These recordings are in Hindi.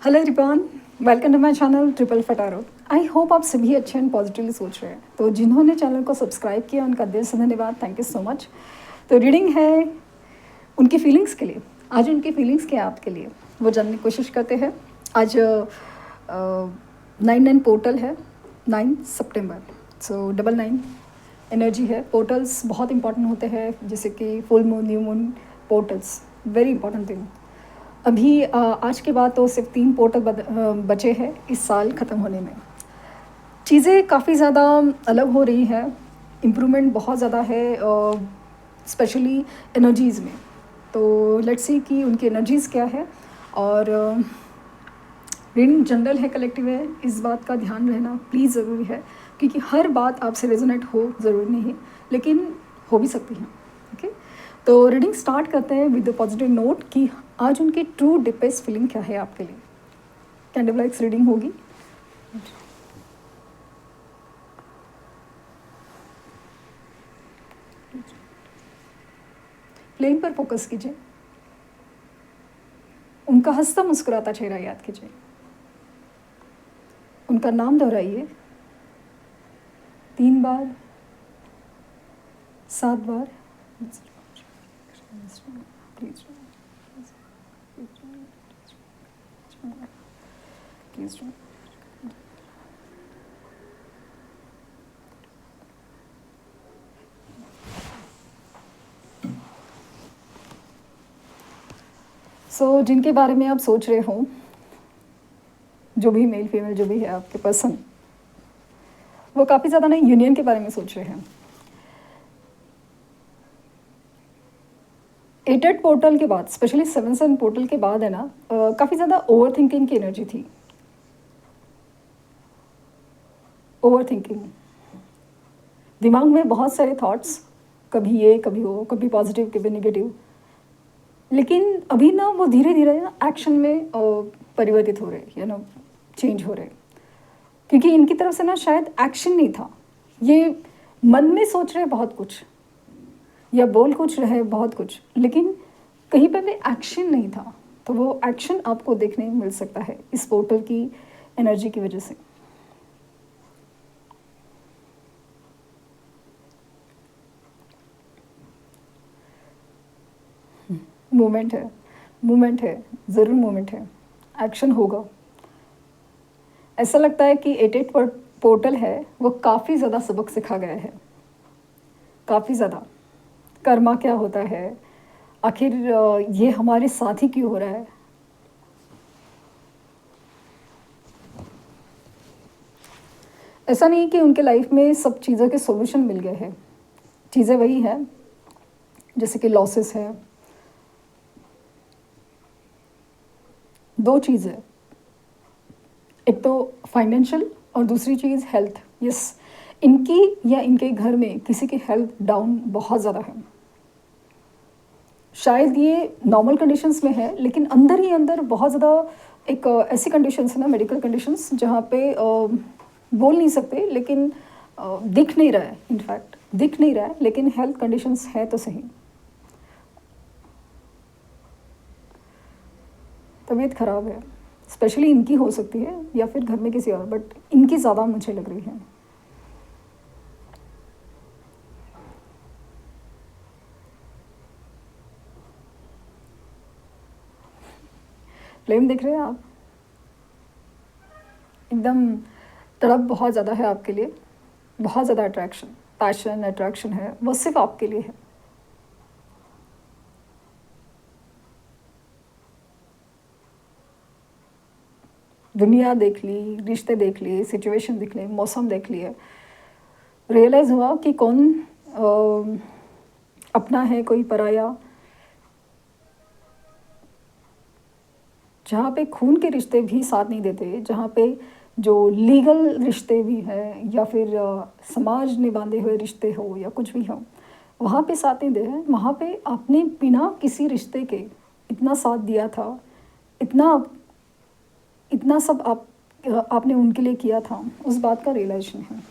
Hello everyone, welcome to my channel triple फटारो। आई होप आप सभी अच्छे एंड पॉजिटिवली सोच रहे हैं। तो जिन्होंने चैनल को सब्सक्राइब किया उनका दिल से धन्यवाद, थैंक यू सो मच। तो रीडिंग है उनकी फीलिंग्स के लिए। आज उनकी फीलिंग्स क्या है आपके लिए वो जानने की कोशिश करते हैं। आज 9/9 पोर्टल है, 9 सितंबर। सो 99 एनर्जी है। पोर्टल्स बहुत इंपॉर्टेंट होते हैं, जैसे कि full moon, new moon, portals very important thing. अभी आज के बाद तो सिर्फ 3 पोर्टल बचे हैं इस साल ख़त्म होने में। चीज़ें काफ़ी ज़्यादा अलग हो रही हैं, इम्प्रूवमेंट बहुत ज़्यादा है, स्पेशली एनर्जीज़ में। तो लेट्स सी कि उनकी एनर्जीज़ क्या है। और रीडिंग जनरल है, कलेक्टिव है, इस बात का ध्यान रहना प्लीज़ ज़रूरी है, क्योंकि हर बात आपसे रेजोनेट हो ज़रूरी नहीं, लेकिन हो भी सकती है। ओके, तो रीडिंग स्टार्ट करते हैं विद द पॉजिटिव नोट कि आज उनकी ट्रू डिपेस्ट फीलिंग क्या है आपके लिए। कैंडल लाइट्स रीडिंग होगी। प्लेन पर फोकस कीजिए, उनका हंसता मुस्कुराता चेहरा याद कीजिए, उनका नाम दोहराइए 3 बार, 7 बार। प्लीज सो जिनके बारे में आप सोच रहे हो, जो भी मेल फीमेल जो भी है आपके पर्सन, वो काफ़ी ज़्यादा ना यूनियन के बारे में सोच रहे हैं। 8/8 पोर्टल के बाद, स्पेशली 7/7 पोर्टल के बाद है ना, काफ़ी ज़्यादा ओवर थिंकिंग की एनर्जी थी। ओवर थिंकिंग, दिमाग में बहुत सारे थॉट्स, कभी ये कभी वो, कभी पॉजिटिव कभी नेगेटिव, लेकिन अभी ना वो धीरे धीरे ना एक्शन में परिवर्तित हो रहे, या ना चेंज हो रहे, क्योंकि इनकी तरफ से ना शायद एक्शन नहीं था। ये मन में सोच रहे बहुत कुछ या बोल कुछ रहे बहुत कुछ, लेकिन कहीं पर भी एक्शन नहीं था। तो वो एक्शन आपको देखने मिल सकता है इस पोर्टल की एनर्जी की वजह से। मूवमेंट है, मूवमेंट है, ज़रूर मूवमेंट है, एक्शन होगा। ऐसा लगता है कि 8/8 पोर्टल है वो काफ़ी ज़्यादा सबक सिखा गया है, काफ़ी ज़्यादा। कर्मा क्या होता है, आखिर ये हमारे साथ ही क्यों हो रहा है। ऐसा नहीं कि उनके लाइफ में सब चीज़ों के सॉल्यूशन मिल गए हैं। चीज़ें वही हैं, जैसे कि लॉसेस है। 2 चीज़ें, एक तो फाइनेंशियल और दूसरी चीज़ हेल्थ। यस, इनकी या इनके घर में किसी की हेल्थ डाउन बहुत ज़्यादा है। शायद ये नॉर्मल कंडीशंस में है, लेकिन अंदर ही अंदर बहुत ज़्यादा एक ऐसी कंडीशंस है ना, मेडिकल कंडीशंस, जहाँ पे बोल नहीं सकते, लेकिन दिख नहीं रहा है, इनफैक्ट दिख नहीं रहा है, लेकिन हेल्थ कंडीशंस है तो सही। तबीयत ख़राब है, स्पेशली इनकी हो सकती है या फिर घर में किसी और, बट इनकी ज़्यादा मुझे लग रही है। फ्लेम देख रहे हैं आप, एकदम तड़प बहुत ज़्यादा है आपके लिए, बहुत ज़्यादा अट्रैक्शन, पैशन अट्रैक्शन है, वो सिर्फ आपके लिए है। दुनिया देख ली, रिश्ते देख लिए, सिचुएशन देख लिए, मौसम देख लिए, रियलाइज़ हुआ कि कौन अपना है, कोई पराया। जहाँ पे खून के रिश्ते भी साथ नहीं देते, जहाँ पे जो लीगल रिश्ते भी हैं या फिर समाज ने बांधे हुए रिश्ते हो या कुछ भी हो, वहाँ पे साथ नहीं दे रहे हैं। वहाँ पे आपने बिना किसी रिश्ते के इतना साथ दिया था, इतना इतना सब आपने उनके लिए किया था, उस बात का रियलाइजेशन है।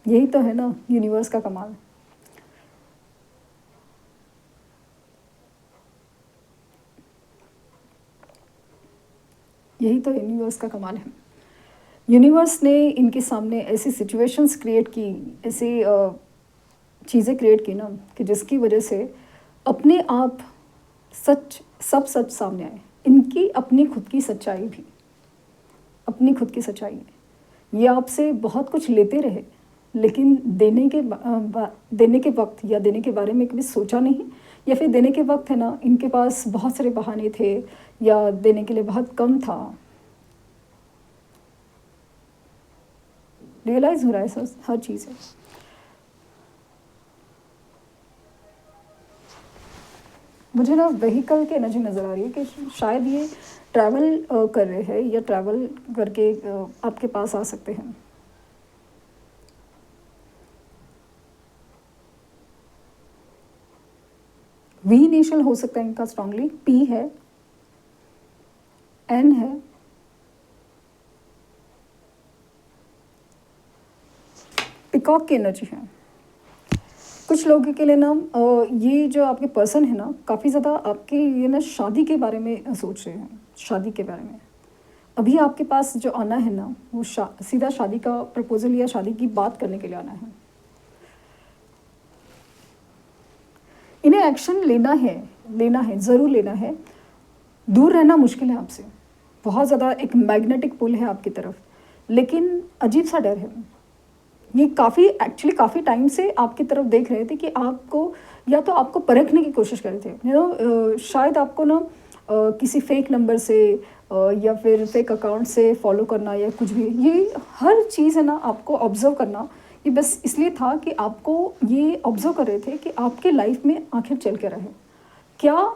यही तो है ना यूनिवर्स का कमाल। यही तो यूनिवर्स का कमाल है। यूनिवर्स ने इनके सामने ऐसी सिचुएशंस क्रिएट की, ऐसी चीज़ें क्रिएट की ना, कि जिसकी वजह से अपने आप सब सच सामने आए। इनकी अपनी खुद की सच्चाई भी, अपनी खुद की सच्चाई है। ये आपसे बहुत कुछ लेते रहे, लेकिन देने के वक्त या देने के बारे में कभी सोचा नहीं, या फिर देने के वक्त है ना, इनके पास बहुत सारे बहाने थे या देने के लिए बहुत कम था। रियलाइज़ हो रहा है सर, हर चीज़ है। मुझे ना व्हीकल की एनर्जी नज़र आ रही है कि शायद ये ट्रैवल कर रहे हैं या ट्रैवल करके आपके पास आ सकते हैं। वी इनिशियल हो सकता है इनका स्ट्रांगली, पी है, एन है, पिकॉक की एनर्जी है। कुछ लोगों के लिए ना ये जो आपके पर्सन है ना, काफ़ी ज़्यादा आपके ये ना शादी के बारे में सोच रहे हैं, शादी के बारे में। अभी आपके पास जो आना है ना, वो सीधा शादी का प्रपोजल या शादी की बात करने के लिए आना है। इन्हें एक्शन लेना है, ज़रूर लेना है। दूर रहना मुश्किल है आपसे, बहुत ज़्यादा एक मैग्नेटिक पुल है आपकी तरफ, लेकिन अजीब सा डर है। ये काफ़ी टाइम से आपकी तरफ देख रहे थे कि आपको, या तो आपको परखने की कोशिश कर रहे थे, शायद आपको ना किसी फेक नंबर से या फिर फेक अकाउंट से फॉलो करना या कुछ भी, ये हर चीज़ है ना आपको ऑब्ज़र्व करना, ये बस इसलिए था कि आपको ये ऑब्ज़र्व कर रहे थे कि आपके लाइफ में आखिर चल क्या रहा है। क्या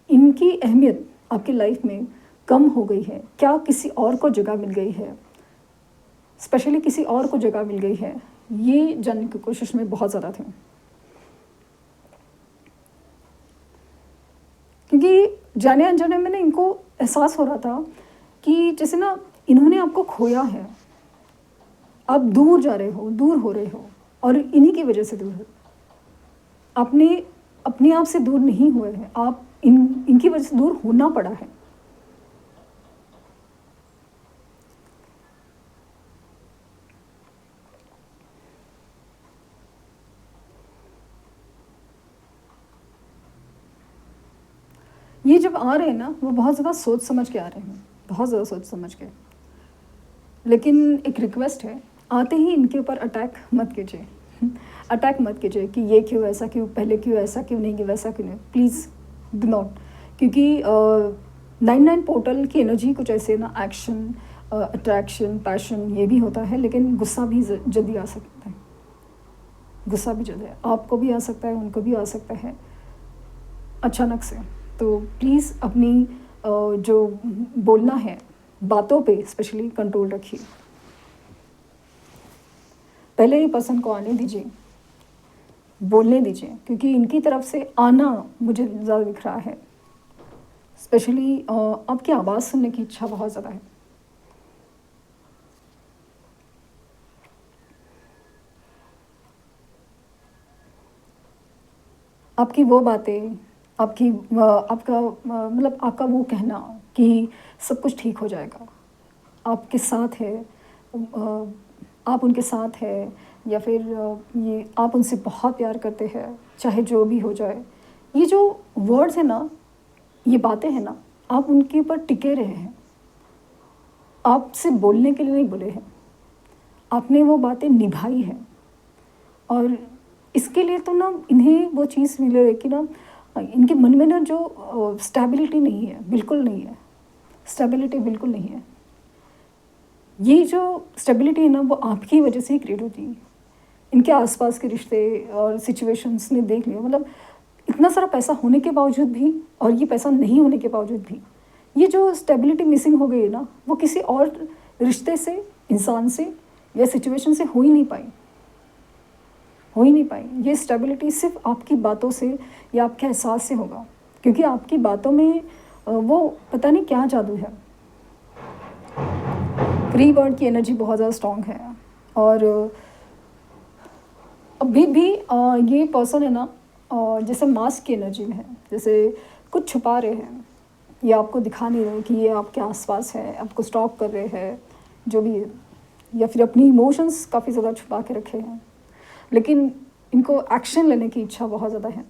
इनकी अहमियत आपकी लाइफ में कम हो गई है? क्या किसी और को जगह मिल गई है? स्पेशली किसी और को जगह मिल गई है, ये जानने की कोशिश में बहुत ज़्यादा थे। क्योंकि जाने अनजाने में ना इनको एहसास हो रहा था कि जैसे ना इन्होंने आपको खोया है, आप दूर जा रहे हो, दूर हो रहे हो, और इन्हीं की वजह से दूर हो। आपने अपने आप से दूर नहीं हुए हैं, आप इनकी वजह से दूर होना पड़ा है। ये जब आ रहे हैं ना, वो बहुत ज़्यादा सोच समझ के आ रहे हैं, बहुत ज़्यादा सोच समझ के। लेकिन एक रिक्वेस्ट है, आते ही इनके ऊपर अटैक मत कीजिए। अटैक मत कीजिए कि ये क्यों, ऐसा क्यों, पहले क्यों ऐसा क्यों नहीं, वैसा क्यों नहीं, प्लीज़ डू नॉट। क्योंकि 99 पोर्टल की एनर्जी कुछ ऐसे ना, एक्शन, अट्रैक्शन, पैशन, ये भी होता है, लेकिन गुस्सा भी जल्दी आ सकता है। गुस्सा भी जल्दी आपको भी आ सकता है, उनको भी आ सकता है अचानक से। तो प्लीज़ अपनी जो बोलना है, बातों पे स्पेशली कंट्रोल रखिए। पहले ही पर्सन को आने दीजिए, बोलने दीजिए, क्योंकि इनकी तरफ से आना मुझे ज़्यादा दिख रहा है। स्पेशली आपकी आवाज़ सुनने की इच्छा बहुत ज़्यादा है। आपकी वो बातें, आपका वो कहना कि सब कुछ ठीक हो जाएगा, आपके साथ है, आप उनके साथ है, या फिर ये आप उनसे बहुत प्यार करते हैं, चाहे जो भी हो जाए, ये जो वर्ड्स हैं ना, ये बातें हैं ना, आप उनके ऊपर टिके रहे हैं। आपसे बोलने के लिए नहीं बोले हैं, आपने वो बातें निभाई है। और इसके लिए तो ना इन्हें वो चीज़ मिल रही है कि ना इनके मन में ना जो स्टेबिलिटी नहीं है, बिल्कुल नहीं है, स्टेबिलिटी बिल्कुल नहीं है। ये जो स्टेबिलिटी है ना, वो आपकी वजह से ही क्रिएट होती है। इनके आसपास के रिश्ते और सिचुएशंस ने देख लिया, मतलब इतना सारा पैसा होने के बावजूद भी, और ये पैसा नहीं होने के बावजूद भी, ये जो स्टेबिलिटी मिसिंग हो गई है ना, वो किसी और रिश्ते से, इंसान से या सिचुएशन से हो ही नहीं पाई, हो ही नहीं पाई। ये स्टेबिलिटी सिर्फ आपकी बातों से या आपके एहसास से होगा, क्योंकि आपकी बातों में वो पता नहीं क्या जादू है। फ्री बर्ड की एनर्जी बहुत ज़्यादा स्ट्रॉन्ग है, और अभी भी ये पर्सन है ना, जैसे मास्क की एनर्जी में है, जैसे कुछ छुपा रहे हैं, ये आपको दिखा नहीं रहे कि ये आपके आसपास है, आपको स्टॉक कर रहे हैं, जो भी है, या फिर अपनी इमोशंस काफ़ी ज़्यादा छुपा के रखे हैं, लेकिन इनको एक्शन लेने की इच्छा बहुत ज़्यादा है।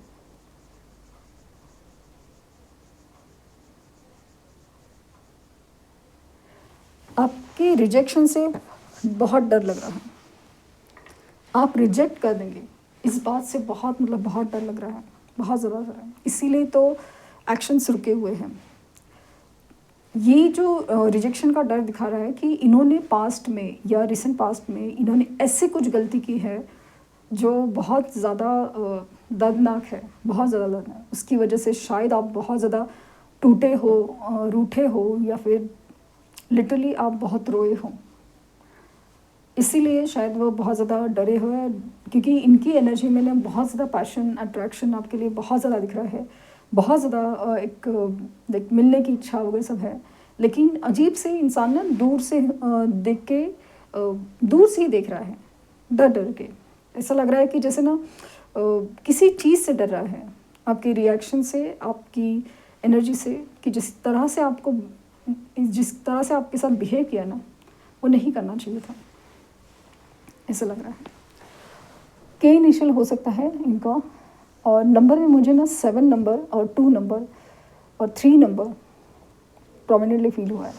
आपके रिजेक्शन से बहुत डर लग रहा है, आप रिजेक्ट कर देंगे, इस बात से बहुत डर लग रहा है, बहुत ज़्यादा डर है, इसीलिए तो एक्शंस रुके हुए हैं। ये जो रिजेक्शन का डर दिखा रहा है कि इन्होंने पास्ट में या रिसेंट पास्ट में इन्होंने ऐसे कुछ गलती की है जो बहुत ज़्यादा दर्दनाक है, बहुत ज़्यादा दर्दनाक, उसकी वजह से शायद आप बहुत ज़्यादा टूटे हो, रूठे हो, या फिर लिटरली आप बहुत रोए हो। इसीलिए शायद वो बहुत ज़्यादा डरे हुए हैं, क्योंकि इनकी एनर्जी में ना बहुत ज़्यादा पैशन, अट्रैक्शन आपके लिए बहुत ज़्यादा दिख रहा है, बहुत ज़्यादा एक मिलने की इच्छा वगैरह सब है। लेकिन अजीब से इंसान ना दूर से देख के दूर से ही देख रहा है, डर डर के। ऐसा लग रहा है कि जैसे ना किसी चीज़ से डर रहा है, आपके रिएक्शन से, आपकी एनर्जी से, कि जिस तरह से आपके साथ बिहेव किया ना, वो नहीं करना चाहिए था, ऐसा लग रहा है। के इनिशियल हो सकता है इनका, और नंबर में मुझे ना 7 नंबर और 2 नंबर और 3 नंबर प्रोमिनेंटली फील हुआ है।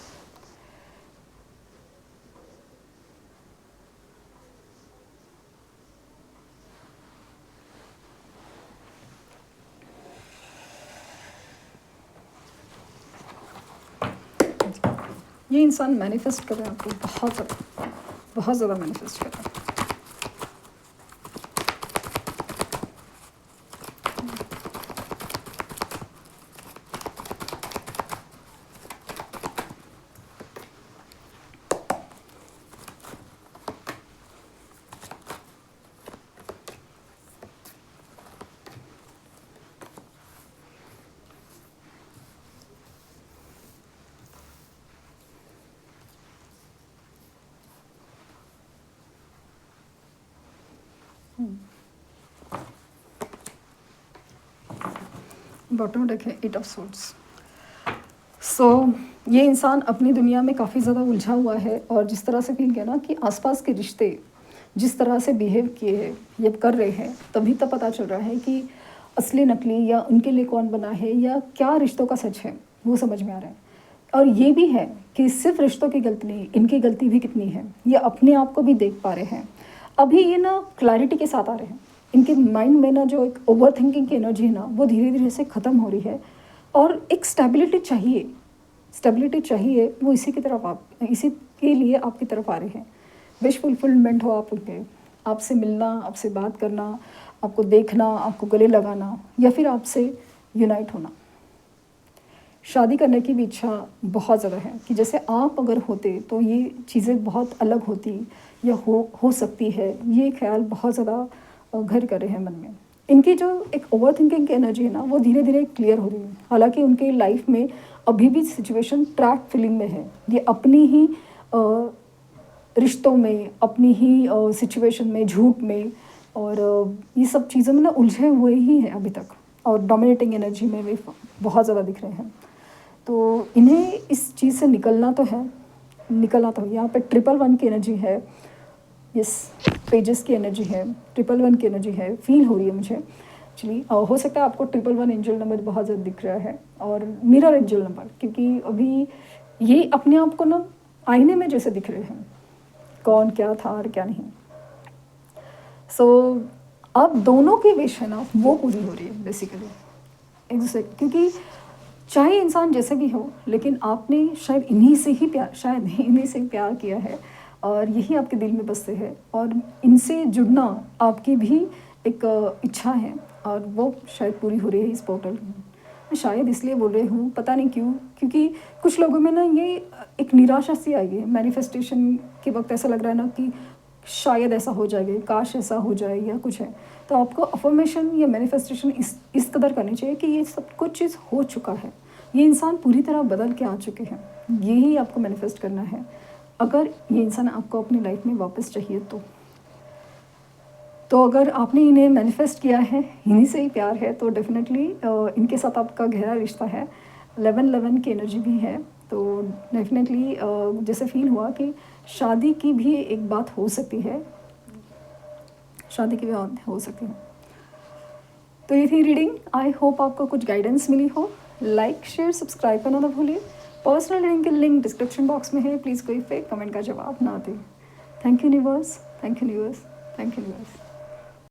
ये इंसान मैनिफेस्ट कर रहा है आपको, बहुत ज़्यादा मैनिफेस्ट कर रहा है। बॉटम डेक है 8 ऑफ सोर्ड्स। सो ये इंसान अपनी दुनिया में काफ़ी ज़्यादा उलझा हुआ है, और जिस तरह से फील किया ना कि आसपास के रिश्ते जिस तरह से बिहेव किए हैं, ये कर रहे हैं, तभी तब पता चल रहा है कि असली नकली या उनके लिए कौन बना है, या क्या रिश्तों का सच है, वो समझ में आ रहा है। और ये भी है कि सिर्फ रिश्तों की गलती नहीं, इनकी गलती भी कितनी है, ये अपने आप को भी देख पा रहे हैं। अभी ये ना क्लैरिटी के साथ आ रहे हैं, इनके माइंड में ना जो एक ओवर थिंकिंग की एनर्जी है ना, वो धीरे धीरे से ख़त्म हो रही है, और एक स्टेबिलिटी चाहिए, वो इसी की तरफ इसी के लिए आपकी तरफ आ रहे हैं। विश फुलफिलमेंट हो आप उनके, आपसे मिलना, आपसे बात करना, आपको देखना, आपको गले लगाना, या फिर आपसे यूनाइट होना। शादी करने की भी इच्छा बहुत ज़्यादा है, कि जैसे आप अगर होते तो ये चीज़ें बहुत अलग होती, या हो सकती है, ये ख्याल बहुत ज़्यादा घर कर रहे हैं मन में। इनकी जो एक ओवर थिंकिंग की एनर्जी है ना, वो धीरे धीरे क्लियर हो रही है। हालांकि उनके लाइफ में अभी भी सिचुएशन ट्रैक फिलिंग में है, ये अपनी ही रिश्तों में, अपनी ही सिचुएशन में, झूठ में, और ये सब चीज़ों में ना उलझे हुए ही हैं अभी तक, और डोमिनेटिंग एनर्जी में भी बहुत ज़्यादा दिख रहे हैं। तो इन्हें इस चीज़ से निकलना तो है। यहाँ पे 111 की एनर्जी है, यस, पेजेस की एनर्जी है, 111 की एनर्जी है, फील हो रही है मुझे एक्चुअली। हो सकता है आपको 111 एंजल नंबर बहुत ज़्यादा दिख रहा है, और मिरर एंजल नंबर, क्योंकि अभी ये अपने आप को ना आईने में जैसे दिख रहे हैं, कौन क्या था और क्या नहीं। सो अब दोनों की विश है ना, वो पूरी हो रही है बेसिकली एक दूसरे, क्योंकि चाहे इंसान जैसे भी हो, लेकिन आपने शायद इन्हीं से ही प्यार किया है, और यही आपके दिल में बसते हैं, और इनसे जुड़ना आपकी भी एक इच्छा है, और वो शायद पूरी हो रही है इस पोर्टल में। मैं शायद इसलिए बोल रही हूँ, पता नहीं क्यों, क्योंकि कुछ लोगों में ना ये एक निराशा सी आई है मैनिफेस्टेशन के वक्त। ऐसा लग रहा है ना कि शायद ऐसा हो जाएगा, काश ऐसा हो जाए, या कुछ है। तो आपको अफर्मेशन या मैनिफेस्टेशन इस कदर करनी चाहिए कि ये सब कुछ चीज़ हो चुका है, ये इंसान पूरी तरह बदल के आ चुके हैं, यही आपको मैनिफेस्ट करना है। अगर ये इंसान आपको अपनी लाइफ में वापस चाहिए तो अगर आपने इन्हें मैनिफेस्ट किया है, इन्हीं से ही प्यार है, तो डेफिनेटली इनके साथ आपका गहरा रिश्ता है। 11-11 की एनर्जी भी है, तो डेफिनेटली जैसे फील हुआ कि शादी की भी एक बात हो सकती है, शादी की भी बात हो सकती है। तो ये थी रीडिंग। आई होप आपको कुछ गाइडेंस मिली हो। लाइक शेयर सब्सक्राइब करना ना भूलिए। पर्सनल रीडिंग के लिंक डिस्क्रिप्शन बॉक्स में है, प्लीज़ कोई फेक कमेंट का जवाब ना दें। Thank you universe, thank you universe, thank you universe.